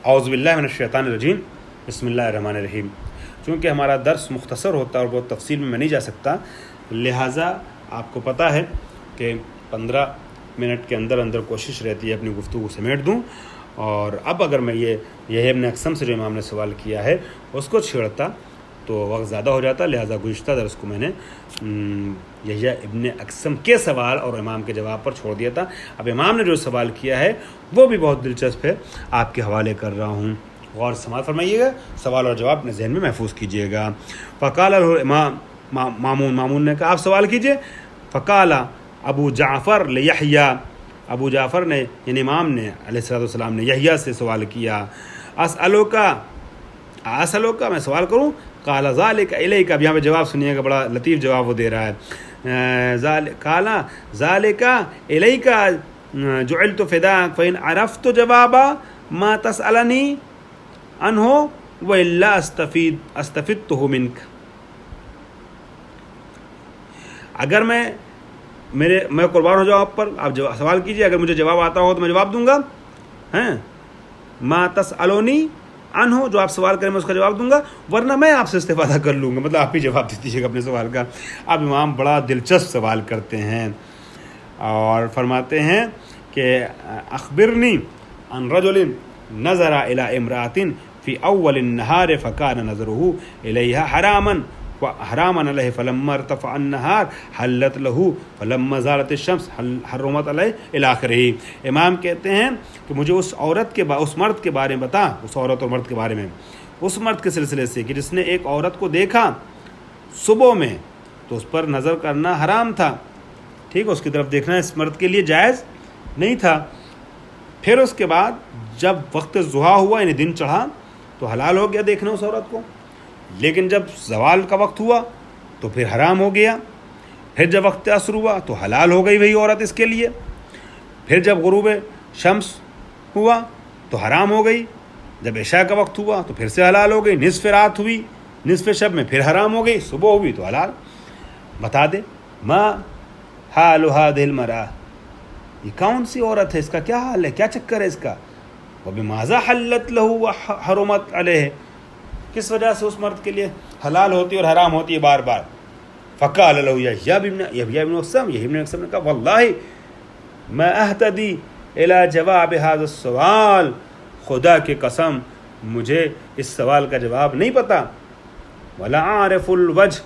اعوذ باللہ من الشیطان الرجیم، بسم اللہ الرحمن الرحیم۔ چونکہ ہمارا درس مختصر ہوتا ہے اور بہت تفصیل میں نہیں جا سکتا، لہٰذا آپ کو پتہ ہے کہ 15 منٹ کے اندر کوشش رہتی ہے اپنی گفتگو سمیٹ دوں۔ اور اب اگر میں یہ ابن اقسم سے جو امام نے سوال کیا ہے اس کو چھیڑتا تو وقت زیادہ ہو جاتا، لہٰذا گزشتہ درس کو میں نے یحییٰ ابن اقسم کے سوال اور امام کے جواب پر چھوڑ دیا تھا۔ اب امام نے جو سوال کیا ہے وہ بھی بہت دلچسپ ہے، آپ کے حوالے کر رہا ہوں، غور سماعت فرمائیے گا، سوال اور جواب اپنے ذہن میں محفوظ کیجیے گا۔ فقال امام مامون نے کہا آپ سوال کیجیے۔ فقال ابو جعفر لیحییٰ، ابو جعفر نے یعنی امام نے علیہ الصلوۃ والسلام نے یحییٰ سے سوال کیا، اسألوک میں سوال کروں؟ قال ذالک الیک، اب یہاں پہ جواب سنیے گا، بڑا لطیف جواب وہ دے رہا ہے۔ قال ذالک الیک جعلت فداک فإن عرفت جواب ما تسألنی عنہ وإلا استفدته منک۔ اگر میں قربان ہو جاؤں آپ پر، آپ سوال کیجئے، اگر مجھے جواب آتا ہو تو میں جواب دوں گا، ما تسألونی عنہ، جو آپ سوال کریں میں اس کا جواب دوں گا، ورنہ میں آپ سے استفادہ کر لوں گا، مطلب آپ ہی جواب دے دیجیے گا اپنے سوال کا۔ اب امام بڑا دلچسپ سوال کرتے ہیں اور فرماتے ہیں کہ اخبرنی عن رجل نظر الى امرأة في اول النهار فكان نظره اليها حراما علیہ فلما ارتفع النهار حلت له فلما زالت الشمس حرمت علیہ الی آخرہ۔ امام کہتے ہیں کہ مجھے اس مرد کے بارے میں بتا، اس عورت اور مرد کے بارے میں، اس مرد کے سلسلے سے کہ جس نے ایک عورت کو دیکھا صبح میں تو اس پر نظر کرنا حرام تھا، ٹھیک، اس کی طرف دیکھنا اس مرد کے لیے جائز نہیں تھا، پھر اس کے بعد جب وقت ضحیٰ ہوا یعنی دن چڑھا تو حلال ہو گیا دیکھنا اس عورت کو، لیکن جب زوال کا وقت ہوا تو پھر حرام ہو گیا، پھر جب وقت عصر ہوا تو حلال ہو گئی وہی عورت اس کے لیے، پھر جب غروب شمس ہوا تو حرام ہو گئی، جب عشاء کا وقت ہوا تو پھر سے حلال ہو گئی، نصف رات ہوئی، نصف شب میں پھر حرام ہو گئی، صبح ہوئی تو حلال۔ بتا دے ما حال هذه المرأة، یہ کون سی عورت ہے، اس کا کیا حال ہے، کیا چکر ہے اس کا، وبماذا حلت له وحرمت علیہ، کس وجہ سے اس مرد کے لیے حلال ہوتی اور حرام ہوتی ہے بار بار۔ فقال له یحییٰ ابن اقسم نے کہا واللہ ما اہتدی الی جواب هذا السوال، خدا کی قسم مجھے اس سوال کا جواب نہیں پتا، ولا اعرف الوجہ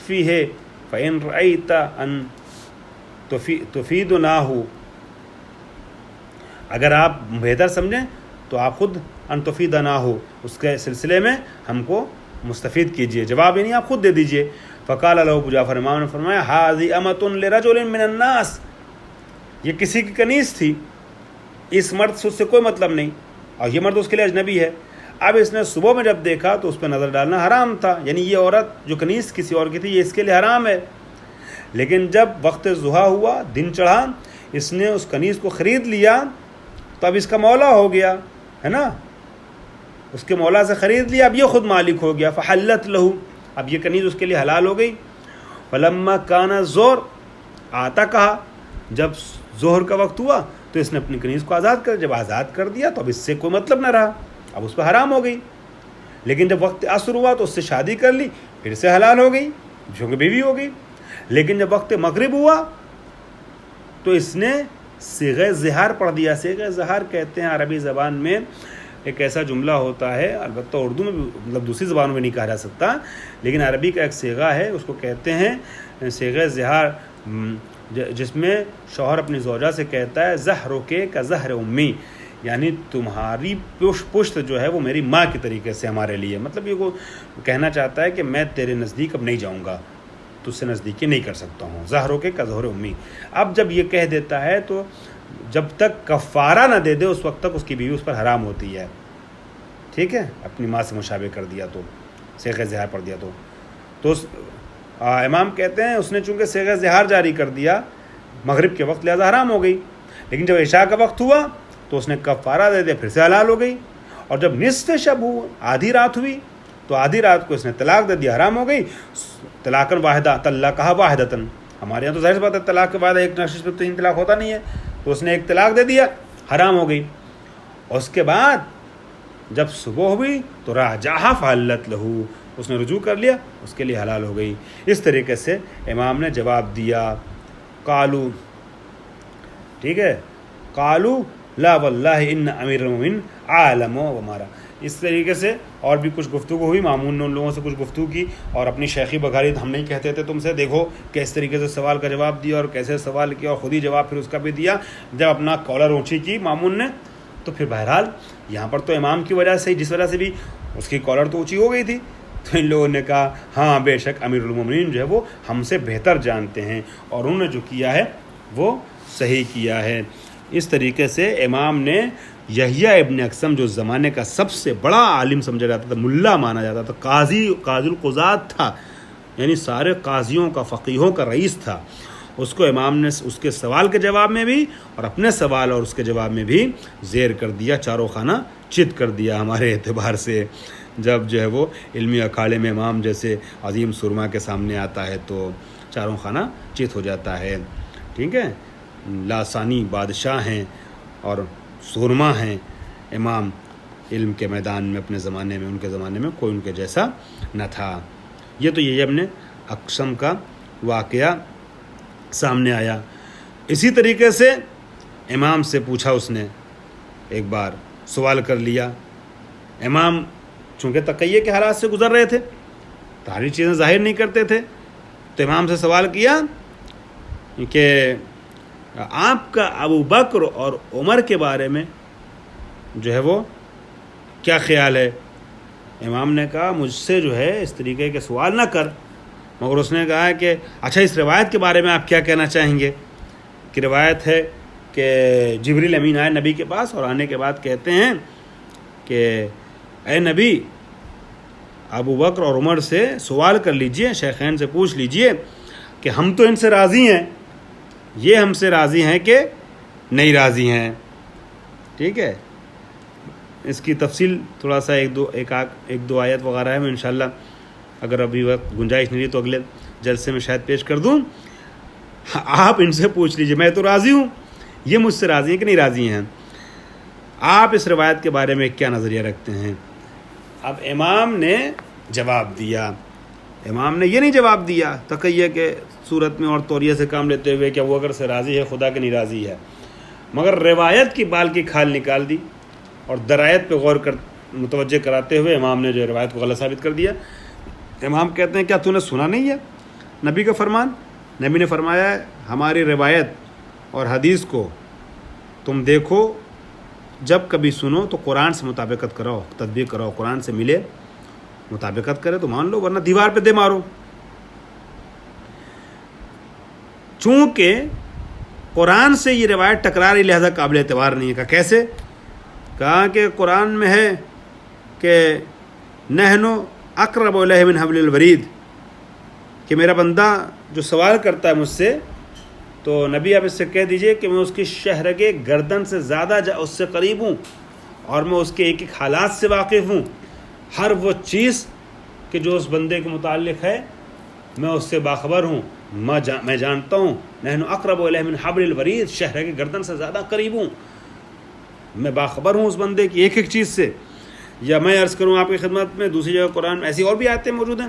فیہ فإن رأیت ان تفیدناہ، اگر آپ بہتر سمجھیں تو آپ خود ان تفیدنا ہو، اس کے سلسلے میں ہم کو مستفید کیجئے، جواب ہی نہیں آپ خود دے دیجئے۔ فقال له ابو جعفر، امام نے فرمایا هذه امة لرجل من الناس، یہ کسی کی کنیز تھی، اس مرد سے اس سے کوئی مطلب نہیں اور یہ مرد اس کے لیے اجنبی ہے۔ اب اس نے صبح میں جب دیکھا تو اس پہ نظر ڈالنا حرام تھا، یعنی یہ عورت جو کنیز کسی اور کی تھی یہ اس کے لیے حرام ہے، لیکن جب وقت ضحیٰ ہوا دن چڑھا اس نے اس کنیز کو خرید لیا تو اب اس کا مولا ہو گیا ہے نا، اس کے مولا سے خرید لیا، اب یہ خود مالک ہو گیا، فحلت لہو، اب یہ کنیز اس کے لیے حلال ہو گئی۔ فلما کان الظہر، آتا کہا جب ظہر کا وقت ہوا تو اس نے اپنی کنیز کو آزاد کر، جب آزاد کر دیا تو اب اس سے کوئی مطلب نہ رہا، اب اس پہ حرام ہو گئی، لیکن جب وقت عصر ہوا تو اس سے شادی کر لی، پھر سے حلال ہو گئی، چونکہ بیوی ہو گئی، لیکن جب وقت مغرب ہوا تو اس نے صیغہ زہار پڑھ دیا۔ صیغہ زہار کہتے ہیں عربی زبان میں ایک ایسا جملہ ہوتا ہے، البتہ اردو میں بھی مطلب دوسری زبانوں میں نہیں کہا جا سکتا، لیکن عربی کا ایک صیغہ ہے، اس کو کہتے ہیں صیغہ زہار، جس میں شوہر اپنی زوجہ سے کہتا ہے زہرک کا زہر امی، یعنی تمہاری پشت جو ہے وہ میری ماں کے طریقے سے ہمارے لیے، مطلب یہ وہ کہنا چاہتا ہے کہ میں تیرے نزدیک اب نہیں جاؤں گا، تجھ سے نزدیکی نہیں کر سکتا ہوں، زہرک کا زہر امی۔ اب جب یہ کہہ دیتا ہے تو جب تک کفارہ نہ دے دے اس وقت تک اس کی بیوی اس پر حرام ہوتی ہے، ٹھیک ہے، اپنی ماں سے مشابہ کر دیا تو، صیغہ زہار پڑھ دیا تو امام کہتے ہیں اس نے چونکہ صیغہ زہار جاری کر دیا مغرب کے وقت لہذا حرام ہو گئی، لیکن جب عشاء کا وقت ہوا تو اس نے کفارہ دے دیا، پھر سے حلال ہو گئی، اور جب نصف شب ہوا، آدھی رات ہوئی تو آدھی رات کو اس نے طلاق دے دیا، حرام ہو گئی، طلاقاً واحدہ، طلقها واحدۃ، ہمارے یہاں تو ظاہر بات ہے طلاق کے بعد ایک نشست پہ 3 طلاق ہوتا نہیں ہے، تو اس نے ایک طلاق دے دیا، حرام ہو گئی، اور اس کے بعد جب صبح ہوئی تو راجعہ فحلت لہو، اس نے رجوع کر لیا، اس کے لیے حلال ہو گئی۔ اس طریقے سے امام نے جواب دیا۔ قالو، ٹھیک ہے، قالو لا واللہ ان امیر المومنین عالم و ہمارا۔ اس طریقے سے اور بھی کچھ گفتگو ہوئی، مامون نے ان لوگوں سے کچھ گفتگو کی اور اپنی شیخی بگاڑی، ہم نہیں کہتے تھے تم سے، دیکھو کس طریقے سے سوال کا جواب دیا اور کیسے سوال کیا، اور خود ہی جواب پھر اس کا بھی دیا۔ جب اپنا کالر اونچی کی مامون نے تو پھر بہرحال یہاں پر تو امام کی وجہ سے، جس وجہ سے بھی اس کی کالر تو اونچی ہو گئی تھی، تو ان لوگوں نے کہا ہاں بے شک امیر المومنین جو ہے وہ ہم سے بہتر جانتے ہیں اور انہوں نے جو کیا ہے وہ صحیح کیا ہے۔ اس طریقے سے امام نے یحییٰ ابن اقسم جو زمانے کا سب سے بڑا عالم سمجھا جاتا تھا، ملا مانا جاتا تھا، قاضی القضات تھا، یعنی سارے قاضیوں کا، فقیہوں کا رئیس تھا، اس کو امام نے اس کے سوال کے جواب میں بھی اور اپنے سوال اور اس کے جواب میں بھی زیر کر دیا، چاروں خانہ چت کر دیا ہمارے اعتبار سے۔ جب جو ہے وہ علمی اکھاڑے میں امام جیسے عظیم سرما کے سامنے آتا ہے تو چاروں خانہ چت ہو جاتا ہے، ٹھیک ہے۔ لاسانی بادشاہ ہیں اور سرما ہیں امام علم کے میدان میں اپنے زمانے میں، ان کے زمانے میں کوئی ان کے جیسا نہ تھا۔ یہ تو یہی ابن اقسم کا واقعہ سامنے آیا۔ اسی طریقے سے امام سے پوچھا، اس نے ایک بار سوال کر لیا، امام چونکہ تقیہ کے حالات سے گزر رہے تھے، ساری چیزیں ظاہر نہیں کرتے تھے، تو امام سے سوال کیا کہ آپ کا ابو بکر اور عمر کے بارے میں جو ہے وہ کیا خیال ہے؟ امام نے کہا مجھ سے جو ہے اس طریقے کے سوال نہ کر، مگر اس نے کہا کہ اچھا اس روایت کے بارے میں آپ کیا کہنا چاہیں گے؟ کہ روایت ہے کہ جبریل امین آئے نبی کے پاس اور آنے کے بعد کہتے ہیں کہ اے نبی، ابو بکر اور عمر سے سوال کر لیجئے، شیخین سے پوچھ لیجئے کہ ہم تو ان سے راضی ہیں، یہ ہم سے راضی ہیں کہ نہیں راضی ہیں، ٹھیک ہے۔ اس کی تفصیل تھوڑا سا ایک دو آیت وغیرہ ہے، میں انشاءاللہ اگر ابھی وقت گنجائش نہیں رہی تو اگلے جلسے میں شاید پیش کر دوں۔ آپ ان سے پوچھ لیجئے، میں تو راضی ہوں، یہ مجھ سے راضی ہیں کہ نہیں راضی ہیں، آپ اس روایت کے بارے میں کیا نظریہ رکھتے ہیں؟ اب امام نے جواب دیا، امام نے یہ نہیں جواب دیا تقیہ کے صورت میں اور توریہ سے کام لیتے ہوئے کہ وہ اگر سے راضی ہے خدا کے نہیں راضی ہے، مگر روایت کی بال کی کھال نکال دی اور درایت پہ غور کر متوجہ کراتے ہوئے امام نے جو روایت کو غلط ثابت کر دیا۔ امام کہتے ہیں کیا تو نے سنا نہیں ہے نبی کا فرمان؟ نبی نے فرمایا ہے ہماری روایت اور حدیث کو تم دیکھو، جب کبھی سنو تو قرآن سے مطابقت کرو، تطبیق کرو، قرآن سے ملے مطابقت کرے تو مان لو، ورنہ دیوار پہ دے مارو۔ چونکہ قرآن سے یہ روایت ٹکراری لہذا قابل اعتبار نہیں ہے۔ کہا کیسے؟ کہا کہ قرآن میں ہے کہ نحن اقرب الیہ من حبل الورید، کہ میرا بندہ جو سوال کرتا ہے مجھ سے تو نبی آپ اس سے کہہ دیجئے کہ میں اس کی شہرگ گردن سے زیادہ اس سے قریب ہوں اور میں اس کے ایک ایک حالات سے واقف ہوں، ہر وہ چیز کہ جو اس بندے کے متعلق ہے میں اس سے باخبر ہوں، میں جانتا ہوں۔ نحن اقرب الیہ من حبل الورید، شہرگ گردن سے زیادہ قریب ہوں، میں باخبر ہوں اس بندے کی ایک ایک چیز سے۔ یا میں عرض کروں آپ کی خدمت میں، دوسری جگہ قرآن میں ایسی اور بھی آیتیں موجود ہیں،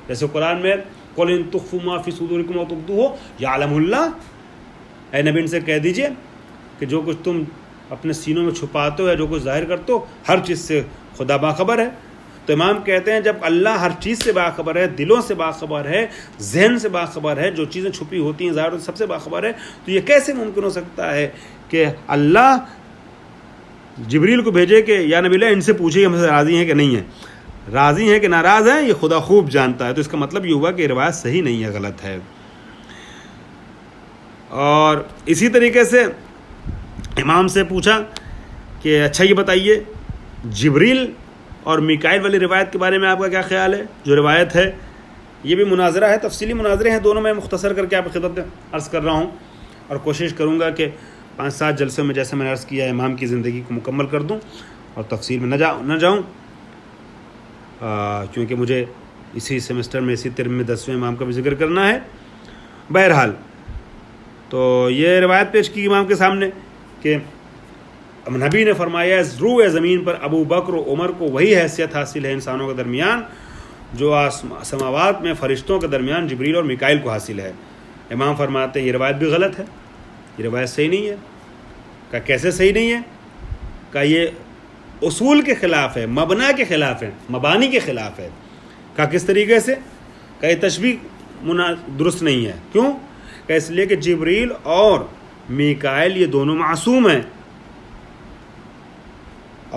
جیسے قرآن میں قل ان تخفوا ما فی صدورکم او تبدوہ یعلمہ اللہ، اے نبی ان سے کہہ دیجئے کہ جو کچھ تم اپنے سینوں میں چھپاتے ہو یا جو کچھ ظاہر کرتے ہو ہر چیز سے خدا باخبر ہے۔ تو امام کہتے ہیں جب اللہ ہر چیز سے باخبر ہے، دلوں سے باخبر ہے، ذہن سے باخبر ہے، جو چیزیں چھپی ہوتی ہیں ظاہر سب سے باخبر ہے، تو یہ کیسے ممکن ہو سکتا ہے کہ اللہ جبریل کو بھیجے کہ یا نبی اللہ ان سے پوچھے ہم سے راضی ہیں کہ نہیں ہیں، راضی ہیں کہ ناراض ہیں، یہ خدا خوب جانتا ہے۔ تو اس کا مطلب یہ ہوا کہ روایت صحیح نہیں ہے، غلط ہے۔ اور اسی طریقے سے امام سے پوچھا کہ اچھا یہ بتائیے جبریل اور میکائیل والی روایت کے بارے میں آپ کا کیا خیال ہے؟ جو روایت ہے یہ بھی مناظرہ ہے، تفصیلی مناظرے ہیں دونوں، میں مختصر کر کے آپ کی خدمت میں عرض کر رہا ہوں اور کوشش کروں گا کہ 5-7 جلسوں میں جیسے میں نے عرض کیا امام کی زندگی کو مکمل کر دوں اور تفصیل میں نہ جاؤں، کیونکہ مجھے اسی سیمسٹر میں اسی ترم میں 10ویں امام کا بھی ذکر کرنا ہے۔ بہرحال تو یہ روایت پیش کی امام کے سامنے کہ اب نبی نے فرمایا روئے زمین پر ابو بکر و عمر کو وہی حیثیت حاصل ہے انسانوں کے درمیان جو سماوات میں فرشتوں کے درمیان جبریل اور میکائیل کو حاصل ہے۔ امام فرماتے ہیں یہ روایت بھی غلط ہے، یہ روایت صحیح نہیں ہے۔ کہ کیسے صحیح نہیں ہے؟ کہ یہ اصول کے خلاف ہے، مبنا کے خلاف ہے، مبانی کے خلاف ہے۔ کہ کس طریقے سے؟ کہ یہ تشبیہ درست نہیں ہے۔ کیوں؟ کہ اس لیے کہ جبریل اور میکائیل یہ دونوں معصوم ہیں،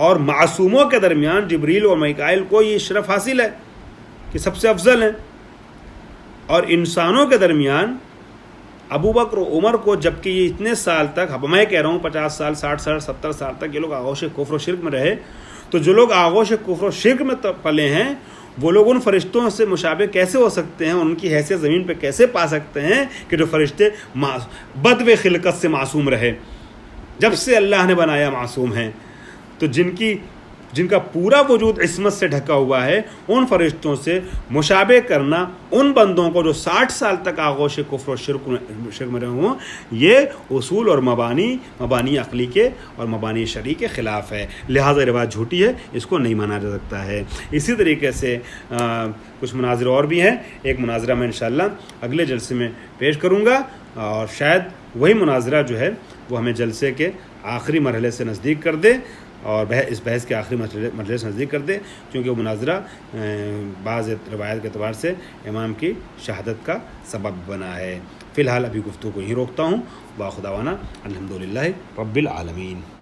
اور معصوموں کے درمیان جبریل اور میکائیل کو یہ شرف حاصل ہے کہ سب سے افضل ہیں، اور انسانوں کے درمیان ابو بکر و عمر کو، جبکہ یہ اتنے سال تک، اب میں کہہ رہا ہوں 50 سال 60 سال 70 سال تک یہ لوگ آغوش کفر و شرک میں رہے، تو جو لوگ آغوش کفر و شرک میں پلے ہیں وہ لوگ ان فرشتوں سے مشابہ کیسے ہو سکتے ہیں، ان کی حیثیت زمین پہ کیسے پا سکتے ہیں کہ جو فرشتے بدو خلقت سے معصوم رہے، جب سے اللہ نے بنایا معصوم ہیں، تو جن کا پورا وجود عصمت سے ڈھکا ہوا ہے، ان فرشتوں سے مشابہ کرنا ان بندوں کو جو 60 سال تک آغوش کفر و شرک میں رہے ہوں، یہ اصول اور مبانی عقلی کے اور مبانی شرعی کے خلاف ہے، لہذا روایت جھوٹی ہے، اس کو نہیں مانا جا سکتا ہے۔ اسی طریقے سے کچھ مناظر اور بھی ہیں، ایک مناظرہ میں انشاءاللہ اگلے جلسے میں پیش کروں گا، اور شاید وہی مناظرہ جو ہے وہ ہمیں جلسے کے آخری مرحلے سے نزدیک کر دے، اور اس بحث کے آخری مرحلے سے نزدیک کر دے، کیونکہ وہ مناظرہ بعض روایت کے اعتبار سے امام کی شہادت کا سبب بنا ہے۔ فی الحال ابھی گفتگو کو یہیں روکتا ہوں۔ واخر دعوانا الحمدللہ رب العالمین۔